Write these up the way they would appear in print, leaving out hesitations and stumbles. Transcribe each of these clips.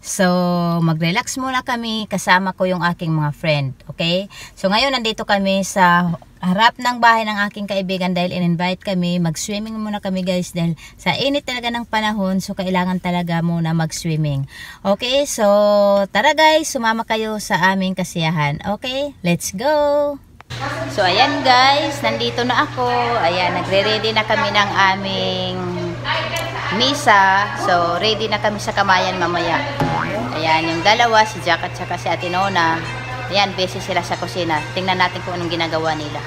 So, mag-relax muna kami kasama ko yung aking mga friend. Okay? So, ngayon nandito kami sa harap ng bahay ng aking kaibigan dahil in-invite kami. Mag-swimming muna kami guys dahil sa init talaga ng panahon. So, kailangan talaga muna mag-swimming. Okay? So, tara guys, sumama kayo sa aming kasiyahan. Okay? Let's go! So, ayan guys, nandito na ako. Ayan, nagre-ready na kami ng aming misa. So, ready na kami sa kamayan mamaya. Ayan, yung dalawa, si Jack at saka si Ate Nona. Ayan, busy sila sa kusina. Tingnan natin kung anong ginagawa nila.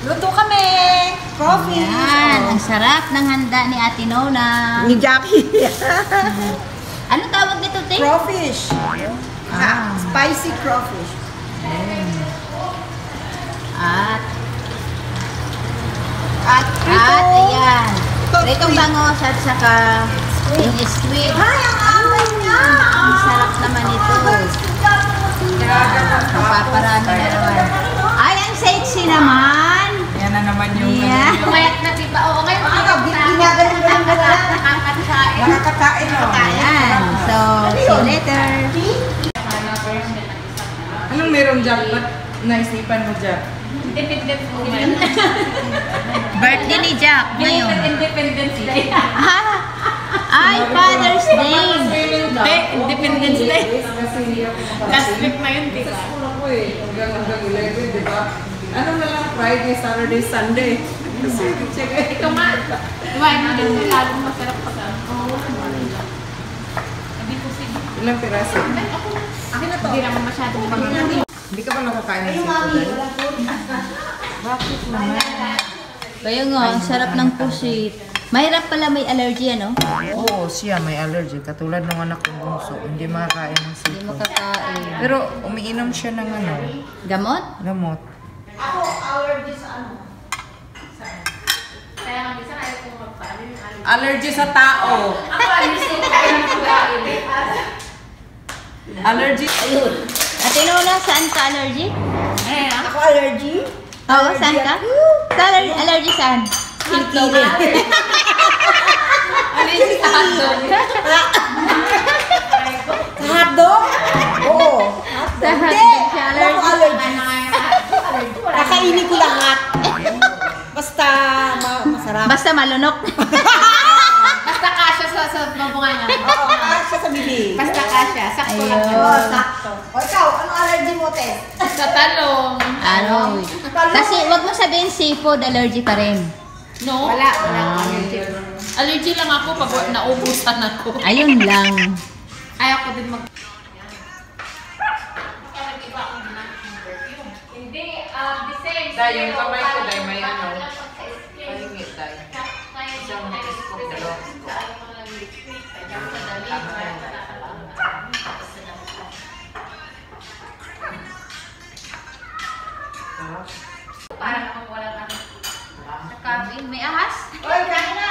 Luto kami! Coffee! Ayan, ang sarap ng handa ni Ate Nona. Ni Jackie. Ano tawag nito, Ting? Crawfish. Spicy crawfish. At ayan. Pritong bangos at saka yung squid. Ay, ang amin niya! Ang sarap naman ito. Paparami na naman. Ay, ang sexy naman. Yan na naman yung Kumayat na diba? Oo, ngayon. Ginagaling ko lang nakakakain. Ayan. So, see you later. Anong meron Jack? Ba't naisipan mo Jack? Independence woman. Birthday ni Jack ngayon. Independence Day. Ay, Father's Day. Independence Day. Kasi hindi ako Last week na yun, di ba? school ako eh. Hanggang 11, di ba? Ano na lang Friday, Saturday, Sunday. Kasi check it. Ito nga. Diba, hindi mo lalong masarap pag hindi po sige. Ilang piraso? Akin na to. Hindi naman masyadong pangalan. Hindi ka ba nakakain ng seafood? Bakit naman? Kaya nga, ang sarap ng pusit. Mahirap pala may allergy, ano? Oo, siya may allergy. Katulad ng anak kong bunso. Hindi makakain ng Hindi seafood. makakain. Pero umiinom siya ng ano, Gamot? gamot. Ako, allergy sa ano? Kaya nga, minsan ayaw kong magpaano yung Allergy sa tao. Ako, alis ko kayo ng pagkain. Allergy. Ayun. Ate Nona, saan ka allergy? Ako allergy? Oo, saan ka? Sa allergy saan? Kilikili. Alis sa hotdog. Sa hotdog? Oo. Sa hotdog siya Ako allergy. allergy. Kakainin ko lahat. Basta masarap. Basta malunok. Basta kasya sa babungan niya. Oo, kasya sa bibig. Basta kasya. Sakto lang. Ayun. Oo, sakto. O ikaw, ano allergy mo, Tess? Sa talong. Ano? Kasi wag mo sabihin seafood, allergy ka rin. No? Wala. Allergy. Allergy lang ako pag naubusan ako. Ayun lang. Ayaw ko din mag... Hindi, the same. Dahil yung kamay ko, dahil may ano, mahingit dahil. Isang scoop, dalawang scoop. Parang kung walang ano. Kain, may ahas? Oy, kain na!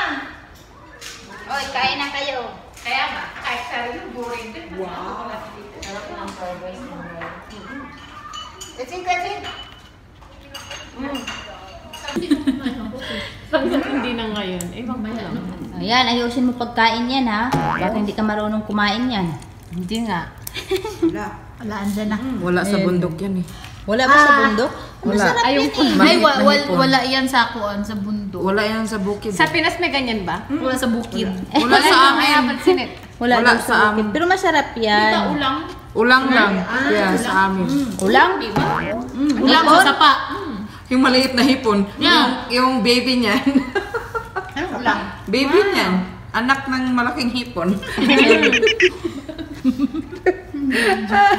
Oy, kain na kayo. Kaya nga, kahit sarili boring din. Wow. That's it. Hindi na ngayon. Eh, mamaya lang. Ayan, ayusin mo pagkain yan ha. Baka hindi ka marunong kumain yan. Hindi nga. Wala. Wala, andyan na. Wala sa bundok yan eh. Wala ba sa bundok? Wala. Masarap Ay, yan eh. Ay, Mahigit na hipon. wala yan sa kuan, sa bundok. Wala yan sa bukid. Sa Pinas may ganyan ba? Wala sa bukid. Wala sa amin. Pansinit. Wala Wala daw sa bukid. amin. Pero masarap Di ba yan. ulang? Ulang lang. Yeah, sa amin. Ulang? Di ba? Ulang Hipon? sa sapa. Yung maliit na hipon. Yeah. Yung baby niyan. Ano ulang? Baby niyan. Anak ng malaking hipon.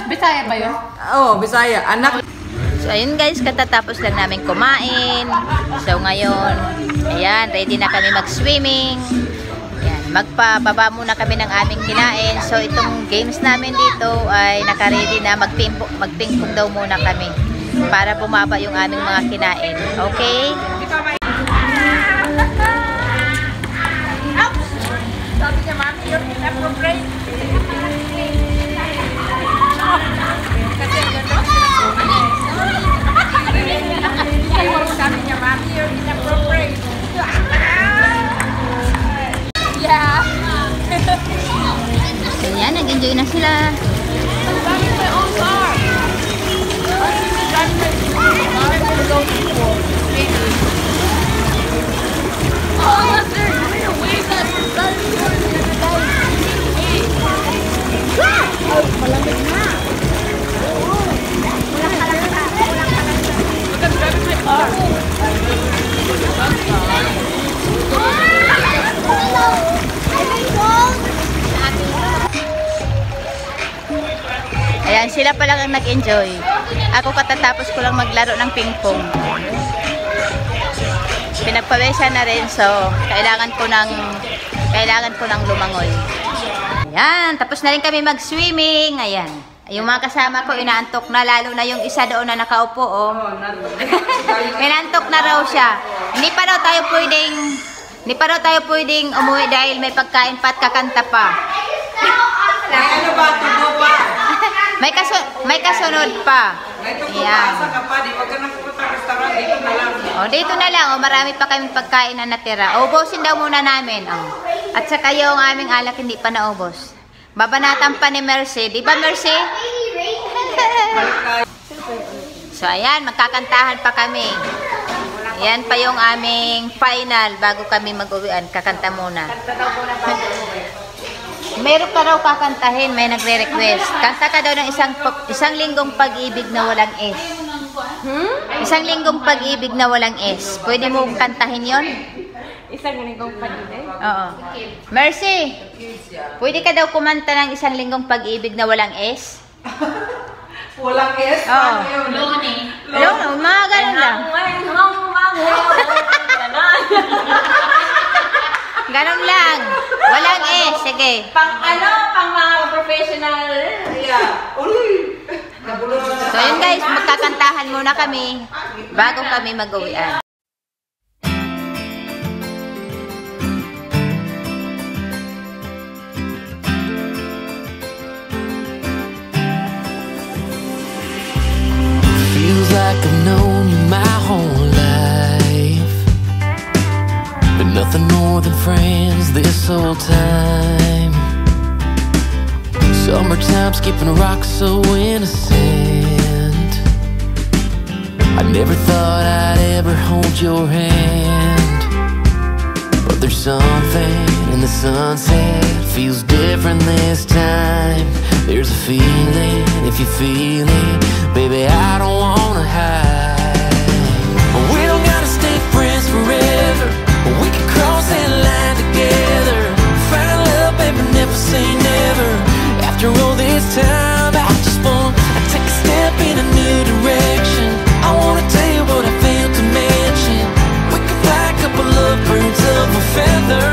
Bisaya ba yun? Oo, Bisaya. Anak. So ayun guys, katatapos lang namin kumain. So ngayon, ayan, ready na kami mag-swimming. Ayan, magpababa muna kami ng aming kinain. So itong games namin dito ay naka-ready na. Magpingpong daw muna kami para bumaba yung aming mga kinain. Okay? Sabi niya, Mami, you're inappropriate. Ayan, sila pa lang ang nag-enjoy. Ako katatapos ko lang maglaro ng ping-pong. Pinagpawisan na rin, so kailangan ko ng lumangoy. Ayan, tapos na rin kami mag-swimming. Ayan. Yung mga kasama ko inaantok na, lalo na yung isa doon na nakaupo, oh. Inaantok na raw siya. Hindi pa raw tayo pwedeng umuwi dahil may pagkain pa at kakanta pa. Ano ba? Tubo pa? May kasunod pa. Ayan. Ka pa, di wag ka nang pupunta sa restaurant, dito na lang. Oh, dito na lang. Oh, marami pa kaming pagkain na natira. Ubusin daw muna namin. Oh. At saka yung aming alak hindi pa naubos. Babanatan pa ni Mercy. Di ba, Mercy? So, ayan. Magkakantahan pa kami. Ayan pa yung aming final bago kami mag-uwian. Kakanta muna. Meron ka raw kakantahin, may nagre-request. Kanta ka daw ng isang linggong pag-ibig na walang S. Isang linggong pag-ibig na walang S. Pwede mo kantahin yon? Isang linggong pag-ibig? Oo. Mercy, pwede ka daw kumanta ng isang linggong pag-ibig na walang S? Walang S? Oo. Loni. Hello, mga ganun lang. Ganun lang. Walang S. Sige. Pang mga professional. Yeah. Uy! Nabulong na. So yun guys, magkakantahan muna kami bago kami mag-uwian. Feels like I've known you my whole life, but nothing more than friends this whole time. Summertime skipping rocks so innocent. I never thought I'd ever hold your hand, but there's something in the sunset feels different this time. There's a feeling, if you feel it, baby, I don't wanna hide. We don't gotta stay friends forever, we can cross that line together. Find love, baby, never say never. After all this time, I just wanna take a step in a new direction. I wanna tell you what I failed to mention. We can fly a couple of birds of a feather.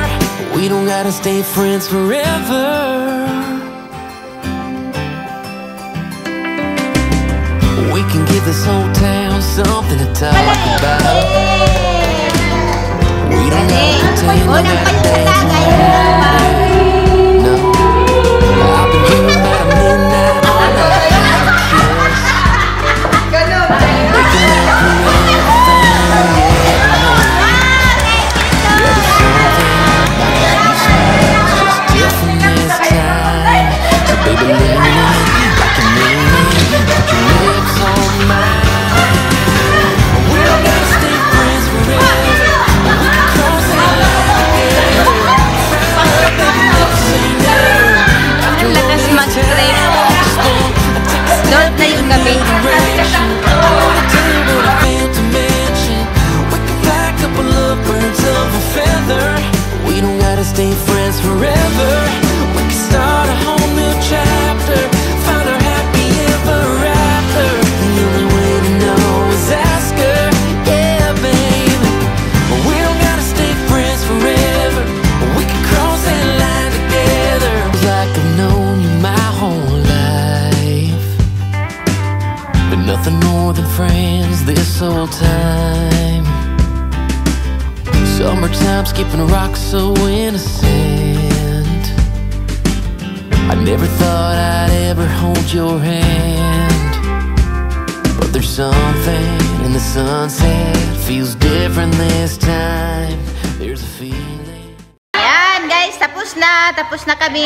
We don't gotta stay friends forever. We can give this whole town something to talk about. We don't have to pretend like that days. No, I've been dreaming about a midnight all night. We can make through everything, There's something about you smiles just different this time. So baby, lean in like you mean it. Put your lips on mine. We don't gotta stay friends forever. We can cross that line together. Baby, never say never. After all Lakas this mag-trip. time, I just wanna take a step Doon na yung gabi. direction. I wanna tell you what I failed to mention. We can fly a couple of birds of a feather. We don't gotta stay friends forever. We can start a whole new chapter. Find our happy ever after. The only way to know is ask her. Yeah, baby. We don't gotta stay friends forever. We can cross that line together. It's like I've known you my whole life, but nothing more than friends this whole time. Summertime skipping rocks so innocent. I never thought I'd ever hold your hand, but there's something in the sunset feels different this time. There's a feeling. Ayan guys, tapos na kami.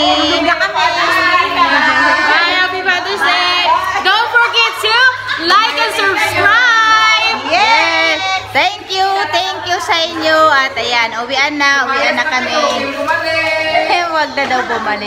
Happy Father's Day! Don't forget to like and subscribe! Yes! Thank you sa inyo. At ayan, uwian na kami. Bumalik. Huwag na daw bumalik.